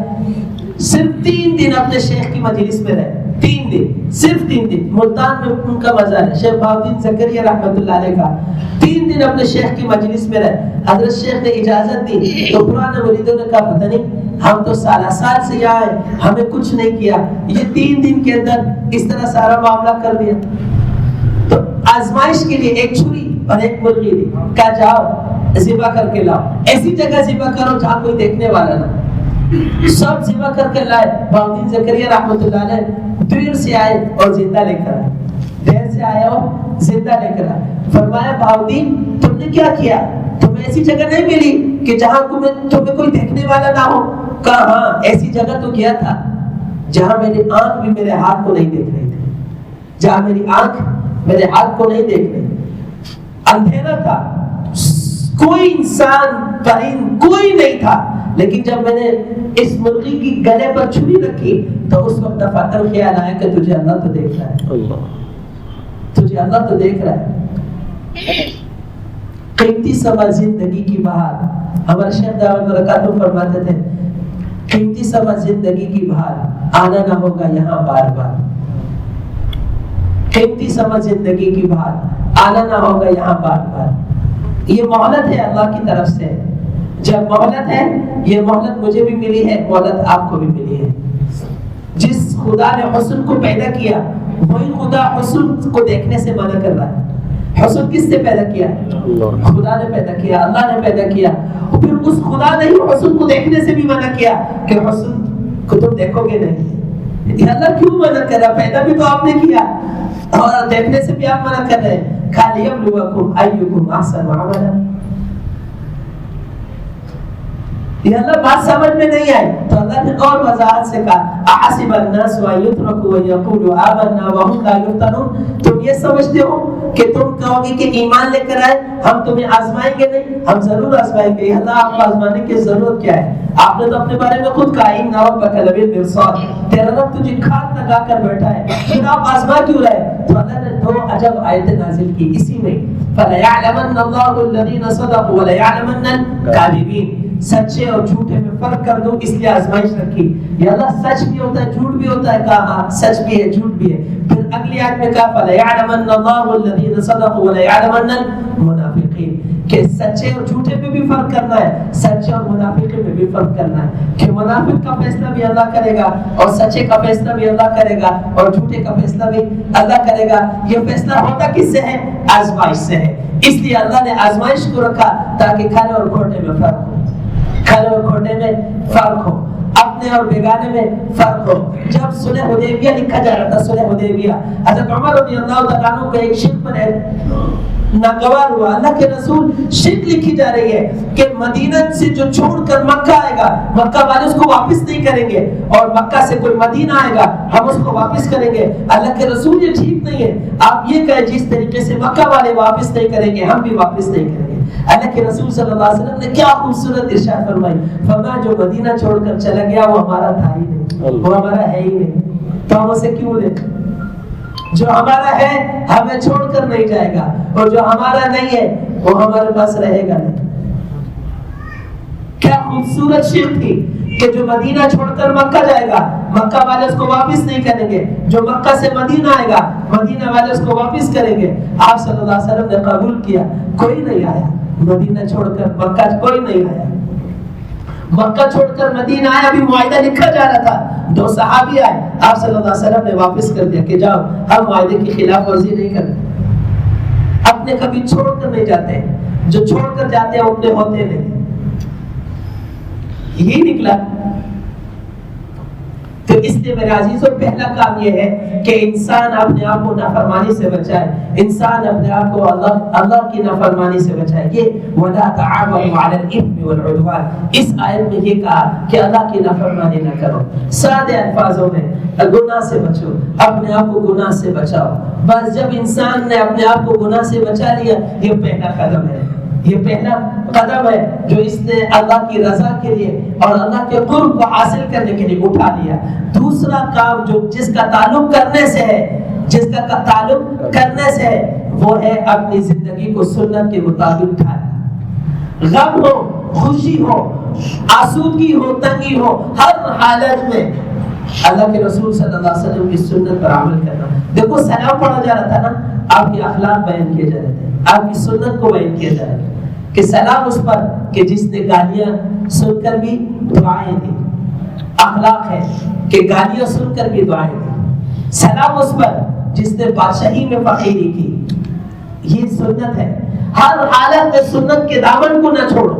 صرف 3 دن اپنے شیخ کی مجلس میں رہے، 3 دن، صرف 3 دن۔ ملتان میں ان کا مزار ہے، شیخ بہاؤالدین زکریا رحمۃ اللہ علیہ کا 3 دن اپنے شیخ کی مجلس میں رہے۔ حضرت شیخ نے اجازت دی تو پرانے مریدوں نے کہا پتہ نہیں، ہم تو سالہ سال سے یہاں ہیں، ہمیں کچھ نہیں کیا، یہ 3 دن کے اندر اس طرح سارا معاملہ کر دیا۔ تو آزمائش کے لیے ایک چھری اور ایک مرغی دی، کہا جاؤ ذبح کر کے لاؤ، ایسی جگہ ذبح کرو جہاں کوئی دیکھنے والا نہ۔ سب ذبح کر کے لائے۔ بہاؤالدین زکریا رحمۃ اللہ علیہ دیر سے آئے اور زندہ لے کر آئے، دیر سے آئے اور زندہ لے کر آئے۔ فرمایا بہاؤالدین تم نے کیا کیا؟ تمہیں ایسی جگہ نہیں ملی کہ جہاں تمہیں کوئی دیکھنے والا نہ ہو؟ کہا ہاں، ایسی جگہ تو گیا تھا جہاں میری آنکھ بھی میرے ہاتھ کو نہیں دیکھ رہی تھی، جہاں میری آنکھ میرے ہاتھ کو نہیں دیکھ رہی، اندھیرا تھا، کوئی انسان پرند کوئی نہیں تھا، لیکن جب میں نے اس مرغی کی گلے پر چھری رکھی تو اس وقت دفعتاً خیال آیا کہ تجھے اللہ تو دیکھ رہا ہے، تجھے اللہ تو دیکھ رہا ہے۔ قیمتی سمجھ زندگی کی بہار، ہمارے شیخ دعوت برکاتہ فرماتے تھے قیمتی سمجھ زندگی کی بہار، آنا نہ ہوگا یہاں بار بار۔ قیمتی سمجھ زندگی کی بہار، آنا نہ ہوگا یہاں بار بار۔ یہ مہلت ہے اللہ کی طرف سے، جب مہلت ہے، یہ مہلت مجھے بھی ملی ہے، مہلت آپ کو بھی ملی ہے۔ جس خدا نے حسن کو پیدا کیا وہی خدا حسن کو دیکھنے سے منع کر رہا ہے۔ حسن کس نے پیدا کیا؟ خدا نے پیدا کیا، اللہ نے پیدا کیا۔ پھر اس خدا نے ہی حسن کو دیکھنے سے بھی منع کیا کہ حسن کو تم دیکھو گے نہیں۔ یہ اللہ کیوں منع کر رہا؟ پیدا بھی تو آپ نے کیا اور دیکھنے سے بھی آپ منع کر رہے ہیں۔ لِيَبْلُوَكُمْ أَيُّكُمْ أَحْسَنُ عَمَلًا۔ یہ اللہ بات سمجھ میں نہیں آئی تو اللہ نے اور وضاحت سے کہا احسب الناس ان يتركوا ويقولوا آمنا وهم لا يفتنون۔ تم یہ سمجھتے ہو کہ تم کہو گے کہ ایمان لے کر آئے ہم تمہیں آزمائیں گے نہیں؟ ہم ضرور آزمائیں گے۔ اللہ آپ کو آزمانے کی ضرورت کیا ہے؟ آپ نے تو اپنے بارے میں خود کہا ان ربک لبالمرصاد، تیرا رب تجھے کھاد لگا کر بیٹھا ہے، پھر آپ آزما کیوں رہے؟ تو اللہ نے 2 عجب آیتیں نازل کی اسی میں، فَلَيَعْلَمَنَّ اللَّهُ الَّذِينَ صَدَقُوا وَلَيَعْلَمَنَّ الْكَاذِبِينَ۔ سچے اور جھوٹے میں فرق کر دو، اس لیے آزمائش رکھی۔ یہ اللہ سچ بھی ہوتا ہے جھوٹ بھی ہوتا ہے، کہا ہاں سچ بھی ہے جھوٹ بھی ہے۔ پھر اگلی آیت میں کہا فَلَيَعْلَمَنَّ اللَّهُ الَّذِينَ صَدَقُوا وَلَيَعْلَمَنَّ الْمُنَافِقِينَ، کہ سچے اور جھوٹے میں بھی فرق کرنا ہے، سچے اور منافق میں بھی فرق کرنا ہے، کہ منافق کا فیصلہ بھی اللہ کرے گا اور سچے کا فیصلہ بھی اللہ کرے گا اور جھوٹے کا فیصلہ بھی اللہ کرے گا۔ یہ فیصلہ ہوتا کس سے ہے؟ آزمائش سے ہے۔ اس لیے اللہ نے آزمائش کو رکھا تاکہ کھانے اور کھوٹے میں فرق ہو، کھانے اور کھوٹے میں فرق ہو، اپنے اور بیگانے میں فرق ہو۔ جب صلح حدیبیہ لکھا جا رہا تھا، صلح حدیبیہ، حضرت عمر رضی اللہ تعالیٰ عنہ کو ایک شرک پر ناگوار ہوا۔ اللہ کے رسول شرک لکھی جا رہی ہے کہ مدینہ سے جو چھوڑ کر مکہ آئے گا مکہ والے اس کو واپس نہیں کریں گے، اور مکہ سے کوئی مدینہ آئے گا ہم اس کو واپس کریں گے۔ اللہ کے رسول یہ ٹھیک نہیں ہے، آپ یہ کہیں جس طریقے سے مکہ والے واپس نہیں کریں گے ہم بھی واپس نہیں کریں گے۔ اللہ کے رسول صلی اللہ علیہ وسلم نے کیا خوبصورت ارشاد فرمائی، فرمایا جو مدینہ چھوڑ کر چلا گیا وہ ہمارا تھا ہی نہیں، وہ ہمارا ہے ہی نہیں، تو ہم اسے کیوں لیں؟ جو ہمارا ہے ہمیں چھوڑ کر نہیں جائے گا، اور جو ہمارا نہیں ہے وہ ہمارے پاس رہے گا نہیں۔ کیا خوبصورت شرط تھی کہ جو مدینہ چھوڑ کر مکہ جائے گا مکہ والے اس کو واپس نہیں کریں گے، جو مکہ سے مدینہ آئے گا مدینہ والے اس کو واپس کریں گے۔ آپ صلی اللہ علیہ وسلم نے قبول کیا، کوئی نہیں آیا مدینہ چھوڑ کر مکہ، کوئی نہیں آیا مکہ چھوڑ کر مدینہ آیا۔ ابھی معاہدہ لکھا جا رہا تھا، 2 صحابی آئے، آپ صلی اللہ علیہ وسلم نے واپس کر دیا کہ جاؤ ہم معاہدے کی خلاف ورزی نہیں کرتے۔ اپنے کبھی چھوڑ کر نہیں جاتے، جو چھوڑ کر جاتے ہیں اپنے ہوتے نہیں۔ یہی نکلا۔ تو اس لیے میرے عزیزوں پہلا کام یہ ہے کہ انسان اپنے آپ کو نافرمانی سے بچائے، انسان اپنے آپ کو اللہ کی نافرمانی سے بچائے۔ یہ وَلَا تَعَاوَنُوا عَلَى الْإِثْمِ وَالْعُدْوَانِ، اس آیت میں یہ کہا کہ اللہ کی نافرمانی نہ کرو۔ سادے الفاظوں میں گناہ سے بچو، اپنے آپ کو گناہ سے بچاؤ۔ بس جب انسان نے اپنے آپ کو گناہ سے بچا لیا، یہ پہلا قدم ہے، یہ پہلا قدم ہے جو اس نے اللہ کی رضا کے لیے اور اللہ کے قرب کو حاصل کرنے کے لیے اٹھا لیا۔ دوسرا کام جو جس کا تعلق کرنے سے ہے، جس کا تعلق کرنے سے ہے، وہ ہے اپنی زندگی کو سنت کے مطابق ڈھالنا۔ غم ہو، خوشی ہو، آسودگی ہو، تنگی ہو، ہر حالت میں اللہ کے رسول صلی اللہ علیہ وسلم کی سنت پر عمل کرنا۔ دیکھو سلام پڑھا جا رہا تھا نا، آپ کے اخلاق بیان کیے جا رہے تھے، آپ کی سنت کو بیان کیا جا رہا ہے کہ سلام اس پر کہ جس نے گالیاں سن کر بھی دعائیں دی، اخلاق ہے کہ گالیاں سن کر بھی دعائیں دی۔ سلام اس پر جس نے بادشاہی میں فقیری کی، یہ سنت ہے۔ ہر حالت میں سنت کے دامن کو نہ چھوڑو،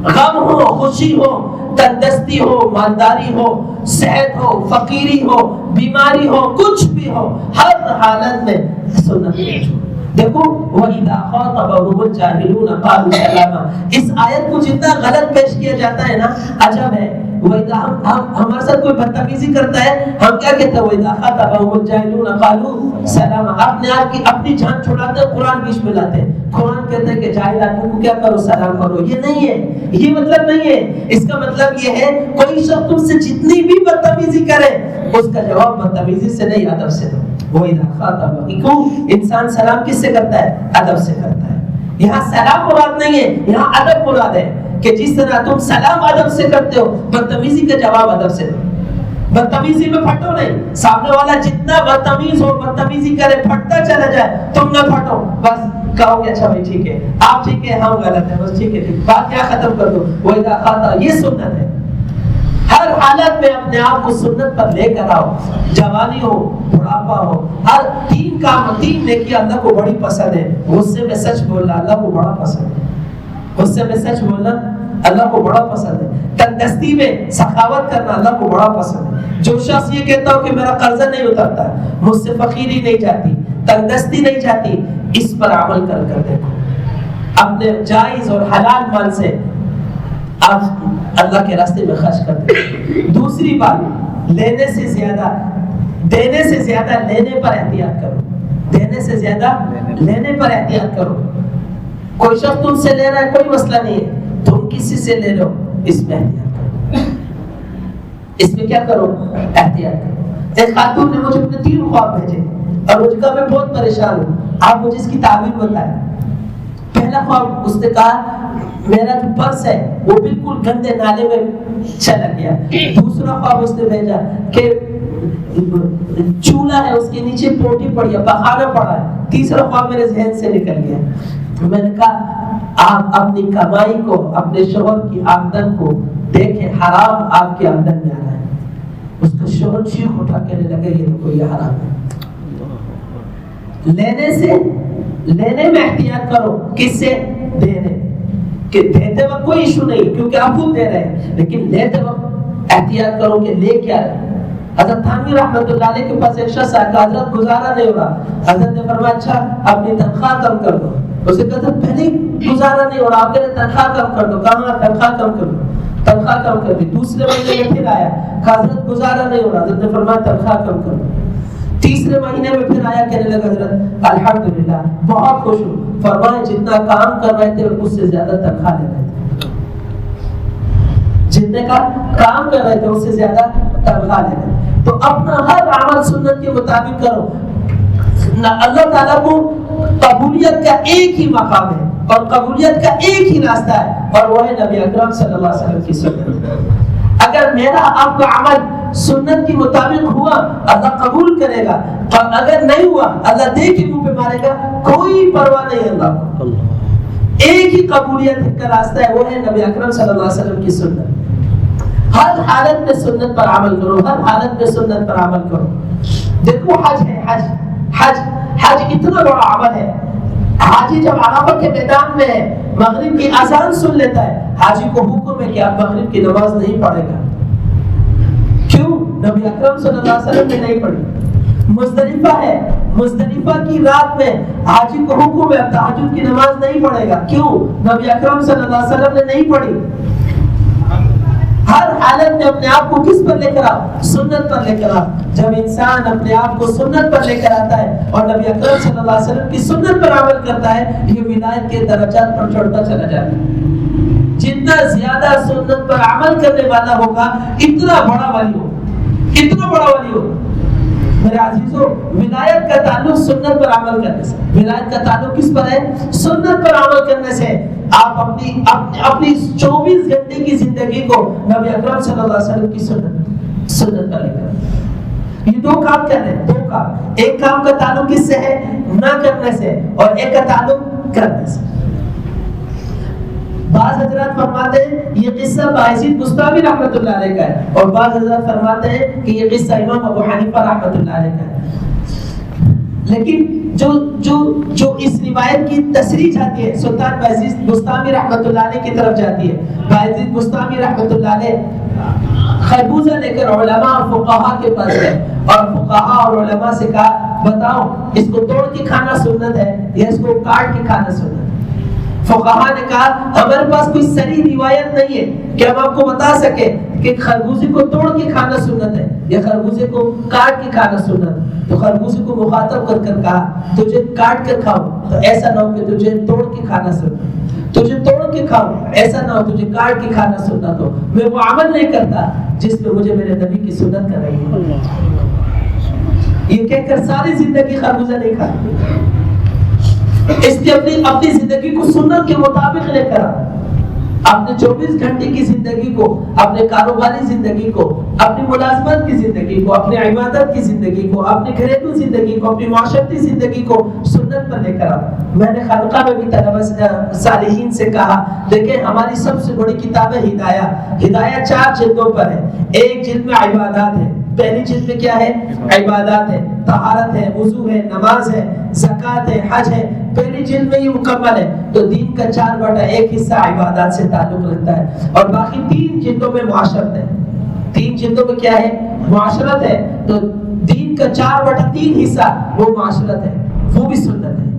غم ہو، خوشی ہو، تندرستی ہو، مالداری ہو، صحت ہو، فقیری ہو، بیماری ہو، کچھ بھی ہو، ہر حالت میں سنت کو چھوڑو۔ دیکھو وَإِذَا خَاطَبَهُمُ الْجَاهِلُونَ قَالُوا سَلَامًا، اس آیت کو جتنا غلط پیش کیا جاتا ہے نا، عجب ہے۔ ہمارے ساتھ کوئی بدتمیزی کرتا ہے، ہم کیا کہتے ہیں؟ وَإِذَا خَاطَبَهُمُ الْجَاهِلُونَ قَالُوا سَلَامًا، اپنے آپ کی اپنی جان چھڑاتے ہیں، قرآن بیچ میں لاتے ہیں، قرآن کہتے ہیں کہ جاہل آدمی کو کیا کرو؟ سلام کرو۔ یہ نہیں ہے، یہ مطلب نہیں ہے۔ اس کا مطلب یہ ہے کوئی شخص تم سے جتنی بھی بدتمیزی کرے، اس کا جواب بدتمیزی سے نہیں، ادب سے دو۔ وَإِذَا خَاطَبَهُمُ، کیوں انسان سلام کس سے کرتا ہے؟ ادب سے کرتا ہے۔ یہاں سلام مراد نہیں ہے، یہاں ادب مراد ہے کہ جس طرح تم سلام ادب سے کرتے ہو، بدتمیزی کا جواب ادب سے دو۔ بدتمیزی میں پھٹو نہیں، سامنے والا جتنا بدتمیز ہو، بدتمیزی کرے، پھٹتا چلا جائے، تم نہ پھٹو، بس کہو کہ اچھا بھائی ٹھیک ہے، آپ ٹھیک ہے، ہم غلط ہیں، بس ٹھیک ہے، بات کیا ختم کر دو۔ وَإِذَا خَاطَبَ، یہ سنت ہے۔ ہر حالت میں اپنے آپ کو سنت پر لے کر آؤ، جوانی ہو، بڑھاپا ہو، ہر تین کام، تین نیکی اللہ کو بڑی پسند ہے۔ غصے میں سچ بولنا اللہ کو بڑا پسند ہے، غصے میں سچ بولنا اللہ کو بڑا پسند ہے۔ تندرستی میں سخاوت کرنا اللہ کو بڑا پسند ہے۔ جو شخص یہ کہتا ہو کہ میرا قرضہ نہیں اترتا، مجھ سے فقیری نہیں جاتی، تندرستی نہیں جاتی، اس پر عمل کر دیکھو، اپنے جائز اور حلال مال سے آپ اللہ کے راستے میں خرچ کرتے ہیں۔ دوسری بات، لینے سے زیادہ لینے پر احتیاط کرو، دینے سے زیادہ لینے پر احتیاط کرو۔ کوئی شخص تم سے لے رہا ہے، کوئی مسئلہ نہیں ہے، تم کسی سے لے لو، اس میں احتیاط کرو، اس میں کیا کرو؟ احتیاط کرو۔ ایک خاتون نے مجھے اپنے 3 خواب بھیجے اور مجھ کا میں بہت پریشان ہوں، آپ مجھے اس کی تعبیر بتائیں۔ پہلا خواب، اس نے کہا میرا جو پرس ہے وہ بالکل گندے نالے میں چلا گیا۔ دوسرا خواب اس نے بھیجا کہ چولہا ہے، اس کے نیچے پوٹی پڑی ہے، بخارا پڑا ہے۔ تیسرا خواب میرے ذہن سے نکل گیا۔ میں نے کہا آپ اپنی کمائی کو، اپنے شوہر کی آمدن کو دیکھیں، حرام آپ کی آمدن میں آ رہا ہے۔ اس کا شوہر چیخ اٹھا کہنے لگے یہ دیکھو یہ حرام ہے۔ لینے میں احتیاط کرو، کس سے؟ دینے، کہ دیتے وقت کوئی ایشو نہیں کیونکہ آپ خود دے رہے ہیں، لیکن لیتے وقت احتیاط کرو کہ لے کیا رہے۔ حضرت تھانوی رحمۃ اللہ علیہ کے پاس ایک شخص آیا کہ حضرت گزارا نہیں ہو رہا۔ حضرت نے فرمایا اچھا اپنی تنخواہ کم کر دو۔ اسے کہا پہلے گزارا نہیں ہو رہا، آپ کہتے تنخواہ کم کر دو۔ کہاں؟ تنخواہ کم کر دو۔ تنخواہ کم کر دی۔ دوسرے مہینے میں پھر آیا کہ حضرت گزارا نہیں ہو رہا۔ حضرت نے فرمایا تنخواہ کم کر دو۔ تیسرے مہینے میں پھر آیا، کہنے لگا حضرت الحمدللہ بہت خوش ہوں، فرمائے جتنا کام کر رہے تھے اس سے زیادہ تنخواہ لے رہے تھے، جتنے کا کام کر رہے تھے اس سے زیادہ تنخواہ لے رہے تھے۔ تو اپنا ہر عمل سنت کے مطابق کرو۔ اللہ تعالیٰ کو قبولیت کا ایک ہی مقام ہے اور قبولیت کا ایک ہی راستہ ہے، اور وہ ہے نبی اکرم صلی اللہ علیہ وسلم کی سنت۔ اگر میرا آپ کا عمل سنت کے مطابق ہوا اللہ قبول کرے گا، اور اگر نہیں ہوا اللہ دے کے منہ پہ مارے گا، کوئی پرواہ نہیں اللہ کو۔ ایک ہی قبولیت کا راستہ ہے، وہ ہے نبی اکرم صلی اللہ علیہ وسلم کی سنت۔ ہر حالت میں سنت پر عمل کرو، ہر حالت میں سنت پر عمل کرو۔ دیکھو حج ہے، حج اتنا بڑا عمل ہے۔ حاجی جب عرفہ کے میدان میں ہے، مغرب کی اذان سن لیتا ہے، حاجی کو حکم ہے کہ آپ مغرب کی نماز نہیں پڑھے گا۔ کیوں؟ نبی اکرم صلی اللہ علیہ وسلم نے نہیں پڑھی۔ مزدلفہ ہے، مزدلفہ کی رات میں حاجی کو حکم ہے تہجد کی نماز نہیں پڑھے گا۔ کیوں؟ نبی اکرم صلی اللہ علیہ وسلم نے نہیں پڑھی۔ ہر حالت میں اپنے آپ کو کس پر لے کر آ؟ سنت پر لے کر آ. جب انسان اپنے آپ کو سنت پر لے کر آتا ہے اور نبی اکرم صلی اللہ علیہ وسلم کی سنت پر عمل کرتا ہے, یہ ولایت کے درجات پر چڑھتا چلا جاتا ہے. جتنا زیادہ سنت پر عمل کرنے والا ہوگا اتنا بڑا ولی ہوگا, اتنا بڑا ولی ہوگا. میرے عزیزو, ولایت کا تعلق سنت پر عمل کرنے سے, ولایت کا تعلق کس پر ہے؟ سنت پر عمل کرنے سے. آپ اپنی 24 گھنٹے کی زندگی کو نبی اکرم صلی اللہ علیہ وسلم کی سنت پر لے کر, یہ دو کام کر رہے ہیں, دو کام. ایک کام کا تعلق کس سے ہے؟ نہ کرنے سے, اور ایک کا تعلق کرنے سے. بعض حضرات فرماتے ہیں یہ قصہ باعزید بستامی رحمۃ اللہ علیہ کا ہے, اور بعض حضرات فرماتے ہیں کہ یہ قصہ امام ابو حنیفہ رحمۃ اللہ علیہ کا ہے. لیکن جو اس روایت کی تصریح جاتی ہے سلطان باعزید بستامی رحمۃ اللہ علیہ کی طرف جاتی ہے. باعزید بستامی رحمۃ اللہ علیہ خربوزہ لے کر علماء اور فقہاء کے پاس گئے, اور فقہاء اور علماء سے کہا بتاؤ اس کو توڑ کے کھانا سنت ہے یا اس کو کاٹ کے کھانا سنت ہے؟ فقہاء نے کہا ہمارے پاس کوئی صریح روایت نہیں ہے کہ ہم آپ کو بتا سکے کہ خربوزے کو توڑ کے کھانا سنت ہے یا خربوزے کو کاٹ کے کھانا سنت. تو خربوزے کو مخاطب کر کر کہا تجھے کاٹ کر کھاؤ تو ایسا نہ ہو کہ تجھے توڑ کے کھانا سنت, تجھے توڑ کے کھاؤ ایسا نہ ہو تجھے کاٹ کے کھانا سنت ہو. میں وہ عمل نہیں کرتا جس میں مجھے میرے نبی کی سنت کر رہی ہے. یہ کہہ کر ساری زندگی خربوزہ نہیں کھاتا, اس نے اپنی زندگی کو سنت کے مطابق لے کر اپنے 24 گھنٹے کی زندگی کو, اپنے کاروباری زندگی کو, اپنی ملازمت کی زندگی کو, اپنی عبادت کی زندگی کو, اپنی گھریلو زندگی کو, اپنی معاشرتی زندگی کو سنت پر لے کر. میں نے خانقاہ میں بھی طلبہ صالحین سے کہا دیکھیں ہماری سب سے بڑی کتاب ہے ہدایہ 4 جلدوں پر ہے. ایک جلد میں عبادات ہے, پہلی جلد میں کیا ہے؟ عبادات ہے, طہارت ہے, وضو ہے, نماز ہے, زکوٰۃ ہے, حج ہے. پہلی جلد میں یہ مکمل ہے. تو دین کا 4/1 حصہ عبادات سے تعلق رکھتا ہے, اور باقی 3 جلدوں میں معاشرت ہے. 3 جلدوں میں کیا ہے؟ معاشرت ہے. تو دین کا 4/3 حصہ وہ معاشرت ہے, وہ بھی سنت ہے.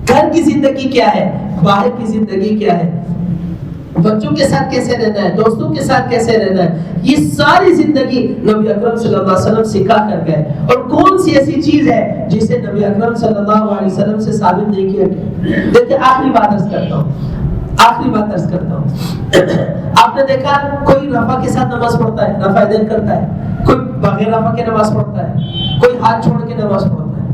گھر کی زندگی کیا ہے, باہر کی زندگی کیا ہے, بچوں کے ساتھ کیسے رہنا ہے, دوستوں کے ساتھ کیسے رہنا ہے, یہ ساری زندگی نبی اکرم صلی اللہ علیہ وسلم سکھا کر گئے. اور کون سی ایسی چیز ہے جسے نبی اکرم صلی اللہ علیہ وسلم سے ثابت نہیں کیا گیا؟ دیکھیں آخری بات عرض کرتا ہوں. آپ نے دیکھا کوئی رفع کے ساتھ نماز پڑھتا ہے, رفع دین کرتا ہے, کوئی بغیر رفع کے نماز پڑھتا ہے, کوئی ہاتھ چھوڑ کے نماز پڑھتا ہے.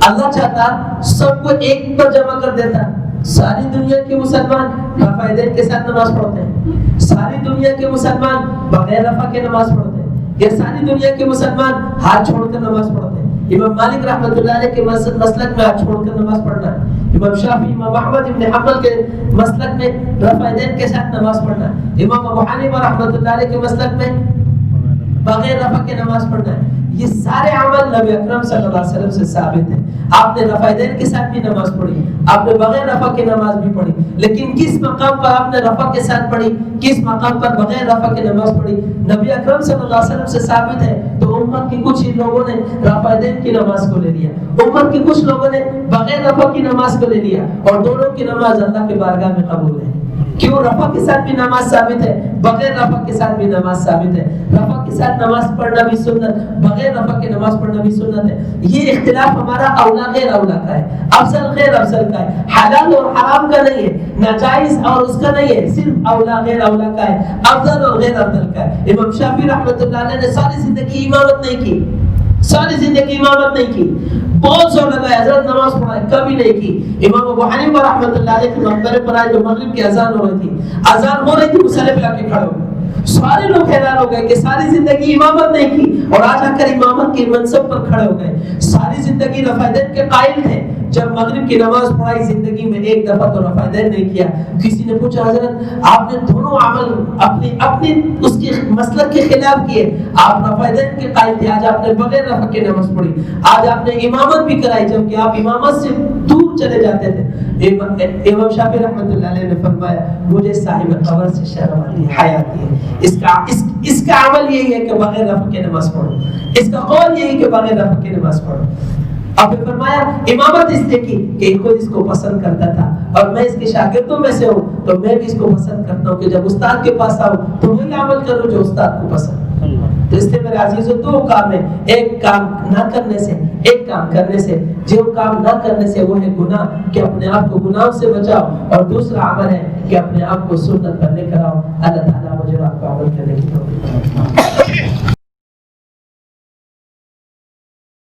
اللہ چاہتا سب کو ایک پر جمع کر دیتا. ساری دنیا کے مسلمان رفع دین کے ساتھ نماز پڑھتے ہیں, ساری دنیا کے مسلمان بغیر رفع کے نماز پڑھتے ہیں, یا ساری دنیا کے مسلمان ہاتھ چھوڑ کر نماز پڑھتے ہیں. امام مالک رحمۃ اللہ علیہ کے مسلک میں ہاتھ چھوڑ کر نماز پڑھنا, امام شافعی, امام احمد ابن حنبل کے مسلک میں رفع دین کے ساتھ نماز پڑھنا, امام ابو حنیفہ رحمۃ اللہ علیہ کے مسلک میں بغیر رفع کے نماز پڑھنا ہے. یہ سارے عمل نبی اکرم صلی اللہ علیہ وسلم سے ثابت ہیں. آپ نے رفع دین کے ساتھ بھی نماز پڑھی, آپ نے بغیر رفع کے نماز بھی پڑھی, لیکن کس مقام پر آپ نے رفع کے ساتھ پڑھی, کس مقام پر بغیر رفع کے نماز پڑھی, نبی اکرم صلی اللہ علیہ وسلم سے ثابت ہے. تو امت کے کچھ لوگوں نے رفع دین کی نماز کو لے لیا, امت کے کچھ لوگوں نے بغیر رفع کی نماز کو لے لیا, اور دونوں کی نماز اللہ کے بارگاہ میں قبول ہے. کیوں؟ رفع کے ساتھ بھی نماز ثابت ہے, بغیر رفع کے ساتھ بھی نماز ثابت ہے. رفع کے ساتھ نماز پڑھنا بھی سنت, بغیر رفع کے نماز پڑھنا بھی سنت ہے. یہ اختلاف ہمارا اولا غیر اولا کا ہے, افضل غیر افضل کا ہے, حلال اور حرام کا نہیں ہے, ناجائز اور اس کا نہیں ہے, صرف اولا غیر اولا کا ہے, افضل اور غیر افضل کا ہے. امام شافعی رحمۃ اللہ علیہ نے ساری زندگی امامت نہیں کی, ساری زندگی امامت نہیں کی, بہت زور لگایا, حضرت نماز پڑھائے, کبھی نہیں کی. امام ابو حنیفہ رحمۃ اللہ علیہ کے مقبرے پر آئے تو مغرب کی اذان ہو رہی تھی, مصلی پہ آ کے کھڑے ہو گئے. سارے لوگ حیران ہو گئے کہ ساری زندگی امامت نہیں کی اور آج آ کر امامت کے منصب پر کھڑے ہو گئے. ساری زندگی رفع دین کے قائل تھے, جب مغرب کی نماز پڑھائی زندگی میں ایک دفعہ تو رفع دین نہیں کیا. کسی نے پوچھا حضرت آپ نے دونوں عمل اپنی اس کے مسلک کے خلاف کیے, آپ رفع دین کے قائل تھے, آج آپ نے بغیر رفع کے نماز پڑھی, آج آپ نے امامت بھی کرائی جبکہ آپ امامت سے دور چلے جاتے تھے. امام شافعی رحمۃ اللہ علیہ نے فرمایا مجھے صاحب قبر سے شرم آتی ہے, حیا آتی ہے. اس کا عمل یہی ہے کہ بغیر رفع کے نماز پڑھو, اس کا قول یہی کہ بغیر رفع کے نماز پڑھو. آپ نے فرمایا امامت اس نے کی کہ خود اس کو پسند کرتا تھا اور میں اس کے شاگردوں میں سے ہوں تو میں بھی اس کو پسند کرتا ہوں کہ جب استاد کے پاس آؤں تو وہی عمل کروں جو استاد کو پسند. تو اس لیے میرے عزیزو دو کام ہے, ایک کام نہ کرنے سے, ایک کام کرنے سے. جو کام نہ کرنے سے وہ ہے گناہ کہ اپنے آپ کو گناہوں سے بچاؤ, اور دوسرا عمل ہے کہ اپنے آپ کو سنت پر لے کر آؤ. اللہ تعالیٰ مجھے آپ کو عمل کرنے کی توفیق.